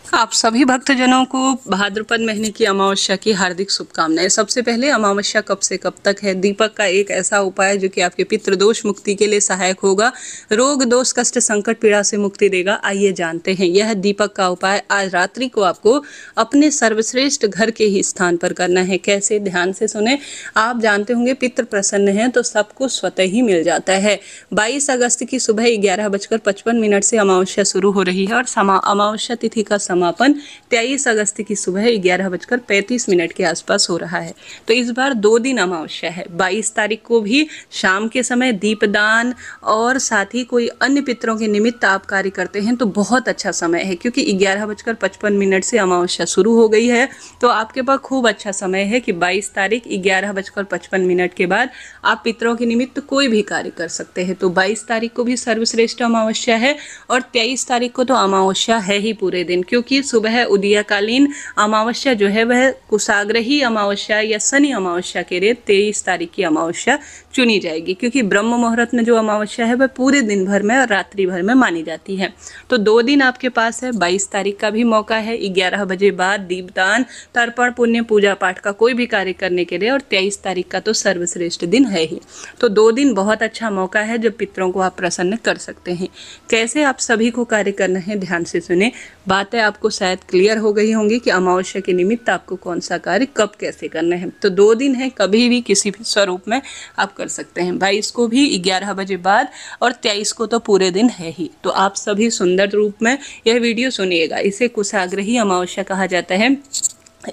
आप सभी भक्तजनों को भाद्रपद महीने की अमावस्या की हार्दिक शुभकामनाएं। सबसे पहले अमावस्या कब से कब तक है? दीपक का एक ऐसा उपाय जो कि आपके पितृदोष मुक्ति के लिए सहायक होगा, रोग दोष कष्ट संकट पीड़ा से मुक्ति देगा। आइए जानते हैं यह दीपक का उपाय आज रात्रि को आपको अपने सर्वश्रेष्ठ घर के ही स्थान पर करना है। कैसे? ध्यान से सुने। आप जानते होंगे पितृ प्रसन्न है तो सब कुछ स्वतः ही मिल जाता है। 22 अगस्त की सुबह 11:55 से अमावस्या शुरू हो रही है और अमावस्या तिथि का समापन 23 अगस्त की सुबह 11:35 के आसपास हो रहा है। तो इस बार 2 दिन अमावस्या है। 22 तारीख को भी शाम के समय दीपदान और साथ ही कोई अन्य पितरों के निमित्त आप कार्य करते हैं तो बहुत अच्छा समय है, क्योंकि 11:55 से अमावस्या शुरू हो गई है। तो आपके पास खूब अच्छा समय है कि 22 तारीख 11:55 के बाद आप पितरों के निमित्त कोई भी कार्य कर सकते हैं। तो 22 तारीख को भी सर्वश्रेष्ठ अमावस्या है और 23 तारीख को तो अमावस्या है ही पूरे दिन, क्योंकि सुबह उदयकालीन अमावस्या जो है वह कुशाग्रही अमावस्या या शनि अमावस्या के लिए 23 तारीख की अमावस्या चुनी जाएगी, क्योंकि ब्रह्म मुहूर्त में जो अमावस्या है वह पूरे दिन भर में और रात्रि भर में मानी जाती है। तो 2 दिन आपके पास है। 22 तारीख का भी मौका है 11 बजे बाद दीपदान, तर्पण, पुण्य, पूजा पाठ का कोई भी कार्य करने के लिए, और 23 तारीख का तो सर्वश्रेष्ठ दिन है ही। तो 2 दिन बहुत अच्छा मौका है जब पितरों को आप प्रसन्न कर सकते हैं। कैसे आप सभी को कार्य करना है, ध्यान से सुने। बातें आपको शायद क्लियर हो गई होंगी कि अमावस्या के निमित्त आपको कौन सा कार्य कब कैसे करना है। तो 2 दिन है, कभी भी किसी भी स्वरूप में आप कर सकते हैं। 22 को भी 11 बजे बाद और 23 को तो पूरे दिन है ही। तो आप सभी सुंदर रूप में यह वीडियो सुनिएगा। इसे कुशाग्रही अमावस्या कहा जाता है।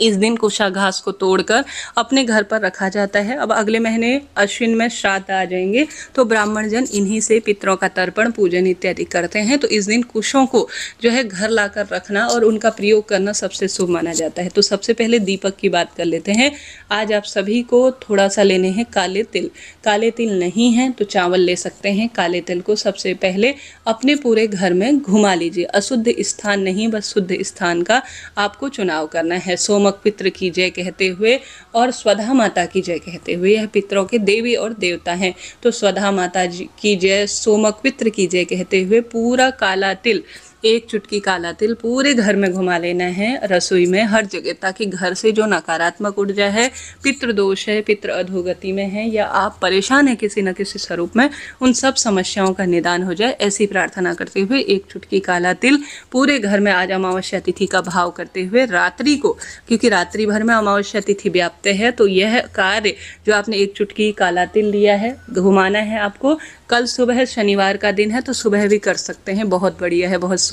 इस दिन कुशा घास को तोड़कर अपने घर पर रखा जाता है। अब अगले महीने अश्विन में श्राद्ध आ जाएंगे तो ब्राह्मण जन इन्हीं से पितरों का तर्पण, पूजन इत्यादि करते हैं। तो इस दिन कुशों को जो है घर लाकर रखना और उनका प्रयोग करना सबसे शुभ माना जाता है। तो सबसे पहले दीपक की बात कर लेते हैं। आज आप सभी को थोड़ा सा लेने हैं काले तिल। काले तिल नहीं है तो चावल ले सकते हैं। काले तिल को सबसे पहले अपने पूरे घर में घुमा लीजिए। अशुद्ध स्थान नहीं, बस शुद्ध स्थान का आपको चुनाव करना है। सोमक पितृ की जय कहते हुए और स्वधा माता की जय कहते हुए, यह पितरों के देवी और देवता हैं। तो स्वधा माता जी की जय, सोमक पितृ की जय कहते हुए पूरा काला तिल, 1 चुटकी काला तिल पूरे घर में घुमा लेना है, रसोई में, हर जगह, ताकि घर से जो नकारात्मक ऊर्जा है, पितृदोष है, पितृ अधोगति में है या आप परेशान हैं किसी न किसी स्वरूप में, उन सब समस्याओं का निदान हो जाए, ऐसी प्रार्थना करते हुए 1 चुटकी काला तिल पूरे घर में आज अमावस्या तिथि का भाव करते हुए रात्रि को, क्योंकि रात्रि भर में अमावस्या तिथि व्याप्त है, तो यह कार्य जो आपने 1 चुटकी काला तिल लिया है घुमाना है आपको। कल सुबह शनिवार का दिन है तो सुबह भी कर सकते हैं, बहुत बढ़िया है, बहुत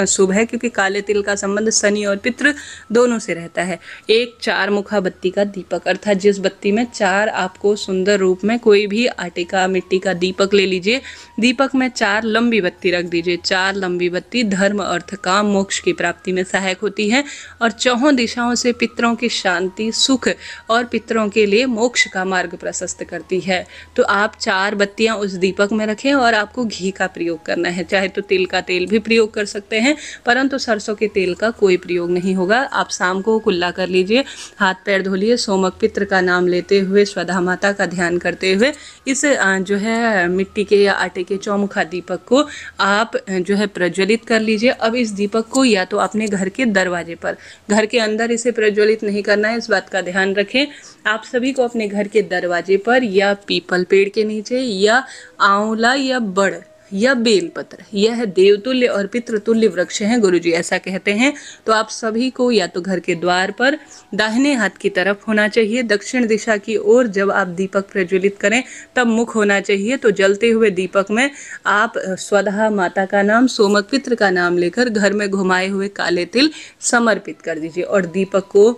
शुभ है, क्योंकि काले तिल का संबंध शनि और पितृ दोनों से रहता है। 1 4 मुखा बत्ती का दीपक, अर्थात जिस बत्ती में 4 आपको सुंदर रूप में कोई भी आटे का, मिट्टी का दीपक ले लीजिए। दीपक में 4 लंबी बत्ती रख दीजिए। 4 लंबी बत्ती धर्म, अर्थ, काम, मोक्ष की प्राप्ति में सहायक होती है और चौहों दिशाओं से पितरों की शांति, सुख और पितरों के लिए मोक्ष का मार्ग प्रशस्त करती है। तो आप 4 बत्तियां उस दीपक में रखें और आपको घी का प्रयोग करना है। चाहे तो तिल का तेल भी प्रयोग कर सकते हैं, परंतु सरसों के तेल का कोई प्रयोग नहीं होगा। आप शाम को कुल्ला कर लीजिए, हाथ पैर धो लिए, सोमक पितृ का नाम लेते हुए, स्वधा माता का ध्यान करते हुए इस जो है मिट्टी के या आटे के चौमुखा दीपक को आप जो है प्रज्वलित कर लीजिए। अब इस दीपक को या तो अपने घर के दरवाजे पर, घर के अंदर इसे प्रज्वलित नहीं करना है, इस बात का ध्यान रखें। आप सभी को अपने घर के दरवाजे पर या पीपल पेड़ के नीचे या आंवला या बड़ या बेलपत्र, यह देवतुल्य और पितृतुल्य वृक्ष हैं, गुरुजी ऐसा कहते हैं। तो आप सभी को या तो घर के द्वार पर दाहिने हाथ की तरफ होना चाहिए, दक्षिण दिशा की ओर जब आप दीपक प्रज्वलित करें तब मुख होना चाहिए। तो जलते हुए दीपक में आप स्वधा माता का नाम, सोमक पितृ का नाम लेकर घर में घुमाए हुए काले तिल समर्पित कर दीजिए और दीपक को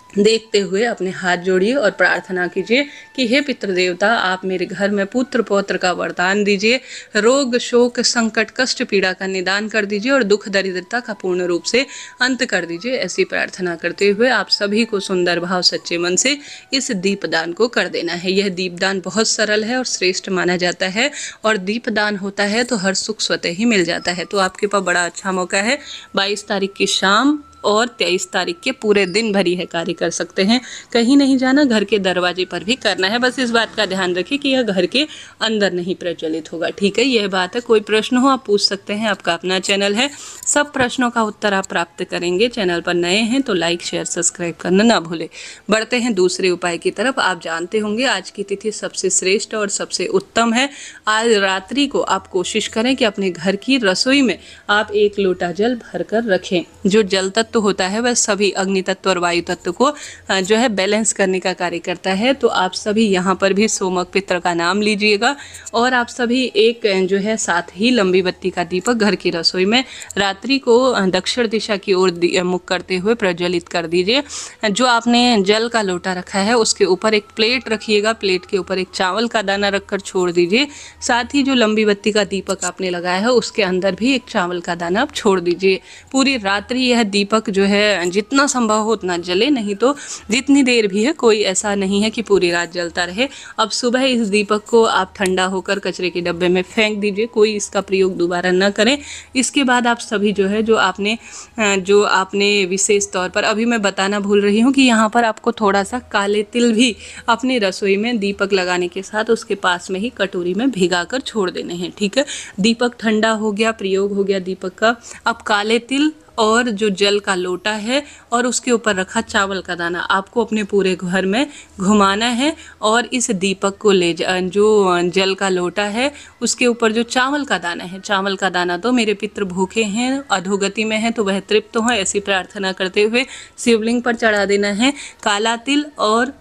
देखते हुए अपने हाथ जोड़िए और प्रार्थना कीजिए कि हे पितृदेवता, आप मेरे घर में पुत्र पौत्र का वरदान दीजिए, रोग शोक संकट कष्ट पीड़ा का निदान कर दीजिए और दुख दरिद्रता का पूर्ण रूप से अंत कर दीजिए। ऐसी प्रार्थना करते हुए आप सभी को सुंदर भाव सच्चे मन से इस दीपदान को कर देना है। यह दीपदान बहुत सरल है और श्रेष्ठ माना जाता है, और दीपदान होता है तो हर सुख स्वतः ही मिल जाता है। तो आपके पास बड़ा अच्छा मौका है। 22 तारीख की शाम और 23 तारीख के पूरे दिन भर यह कार्य कर सकते हैं। कहीं नहीं जाना, घर के दरवाजे पर भी करना है। बस इस बात का ध्यान रखिए कि यह घर के अंदर नहीं प्रचलित होगा। ठीक है, यह बात है। कोई प्रश्न हो आप पूछ सकते हैं, आपका अपना चैनल है, सब प्रश्नों का उत्तर आप प्राप्त करेंगे। चैनल पर नए हैं तो लाइक शेयर सब्सक्राइब करना ना भूले। बढ़ते हैं दूसरे उपाय की तरफ। आप जानते होंगे आज की तिथि सबसे श्रेष्ठ और सबसे उत्तम है। आज रात्रि को आप कोशिश करें कि अपने घर की रसोई में आप 1 लोटा जल भरकर रखें। जो जल तत्व होता है वह सभी अग्नि तत्व और वायु तत्व को जो है बैलेंस करने का कार्य करता है। तो आप सभी यहाँ पर भी सोमक पितर का नाम लीजिएगा और आप सभी एक जो है साथ ही लंबी बत्ती का दीपक घर की रसोई में रात्रि को दक्षिण दिशा की ओर मुख करते हुए प्रज्वलित कर दीजिए। जो आपने जल का लोटा रखा है उसके ऊपर एक प्लेट रखिएगा, प्लेट के ऊपर एक चावल का दाना रखकर छोड़ दीजिए। साथ ही जो लंबी बत्ती का दीपक आपने लगाया है उसके अंदर भी एक चावल का दाना आप छोड़ दीजिए। पूरी रात्रि यह दीपक जो है जितना संभव हो उतना जले, नहीं तो जितनी देर भी है, कोई ऐसा नहीं है कि पूरी रात जलता रहे। अब सुबह इस दीपक को आप ठंडा होकर कचरे के डब्बे में फेंक दीजिए, कोई इसका प्रयोग दोबारा न करें। इसके बाद आप सभी जो है जो आपने विशेष तौर पर, अभी मैं बताना भूल रही हूँ कि यहाँ पर आपको थोड़ा सा काले तिल भी अपनी रसोई में दीपक लगाने के साथ उसके पास में ही कटोरी में भिगा कर छोड़ देने हैं। ठीक है, दीपक ठंडा हो गया, प्रयोग हो गया दीपक का। अब काले तिल और जो जल का लोटा है और उसके ऊपर रखा चावल का दाना आपको अपने पूरे घर में घुमाना है और इस दीपक को जो जल का लोटा है उसके ऊपर जो चावल का दाना है, चावल का दाना तो मेरे पितृ भूखे हैं, अधोगति में हैं तो वह तृप्त हो, ऐसी प्रार्थना करते हुए शिवलिंग पर चढ़ा देना है। काला तिल और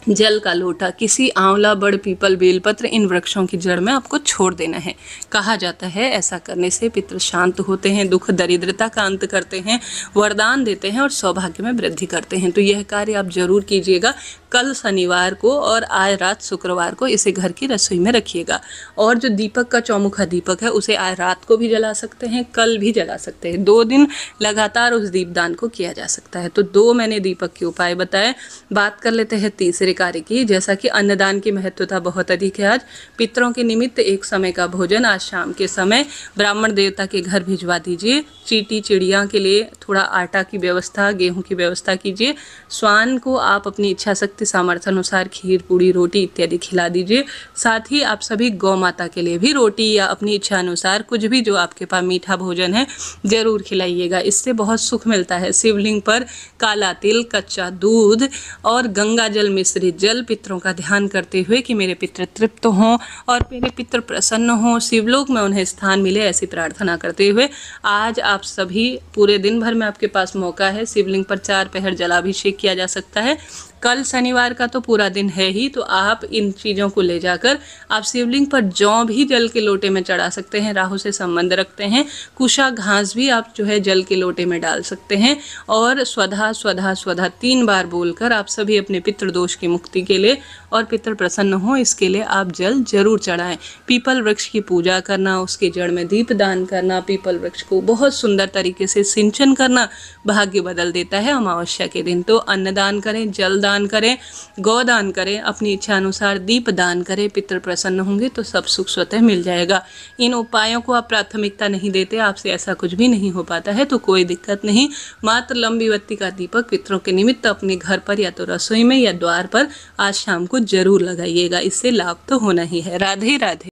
जल का लोटा किसी आंवला, बड़, पीपल, बेलपत्र इन वृक्षों की जड़ में आपको छोड़ देना है। कहा जाता है ऐसा करने से पितृ शांत होते हैं, दुख दरिद्रता का अंत करते हैं, वरदान देते हैं और सौभाग्य में वृद्धि करते हैं। तो यह कार्य आप जरूर कीजिएगा। कल शनिवार को और आज रात शुक्रवार को इसे घर की रसोई में रखिएगा। और जो दीपक का चौमुखा दीपक है उसे आज रात को भी जला सकते हैं, कल भी जला सकते हैं। 2 दिन लगातार उस दीपदान को किया जा सकता है। तो 2 मैंने दीपक के उपाय बताए। बात कर लेते हैं तीसरे कार्य की। जैसा कि अन्नदान की महत्वता बहुत अधिक है। आज पितरों के निमित्त एक समय का भोजन आज शाम के समय ब्राह्मण देवता के घर भिजवा दीजिए। चींटी चिड़िया के लिए थोड़ा आटा की व्यवस्था, गेहूं की व्यवस्था कीजिए। स्वान को आप अपनी इच्छा शक्ति सामर्थ्य अनुसार खीर, पूड़ी, रोटी इत्यादि खिला दीजिए। साथ ही आप सभी गौ माता के लिए भी रोटी या अपनी इच्छा अनुसार कुछ भी जो आपके पास मीठा भोजन है जरूर खिलाइएगा। इससे बहुत सुख मिलता है। शिवलिंग पर काला तिल, कच्चा दूध और गंगा जल मिश्रित जल पितरों का ध्यान करते हुए कि मेरे पितृ तृप्त हों और मेरे पितृ प्रसन्न हों, शिवलोक में उन्हें स्थान मिले, ऐसी प्रार्थना करते हुए आज आप सभी पूरे दिन भर में आपके पास मौका है। शिवलिंग पर 4 पहर जलाभिषेक किया जा सकता है। कल शनिवार का तो पूरा दिन है ही, तो आप इन चीज़ों को ले जाकर आप शिवलिंग पर जौ भी जल के लोटे में चढ़ा सकते हैं, राहु से संबंध रखते हैं। कुशा घास भी आप जो है जल के लोटे में डाल सकते हैं और स्वधा स्वधा स्वधा 3 बार बोलकर आप सभी अपने पितृदोष की मुक्ति के लिए और पितृ प्रसन्न हो इसके लिए आप जल जरूर चढ़ाएं। पीपल वृक्ष की पूजा करना, उसके जड़ में दीप दान करना, पीपल वृक्ष को बहुत सुंदर तरीके से सिंचन करना भाग्य बदल देता है अमावस्या के दिन। तो अन्नदान करें, जल दान करें, गोदान करें, अपनी इच्छा अनुसार दीप दान करें, पितृ प्रसन्न होंगे तो सब सुख स्वतः मिल जाएगा। इन उपायों को आप प्राथमिकता नहीं देते, आपसे ऐसा कुछ भी नहीं हो पाता है तो कोई दिक्कत नहीं। मात्र लंबी बत्ती का दीपक पितरों के निमित्त अपने घर पर या तो रसोई में या द्वार पर आज शाम को जरूर लगाइएगा। इससे लाभ तो होना ही है। राधे राधे।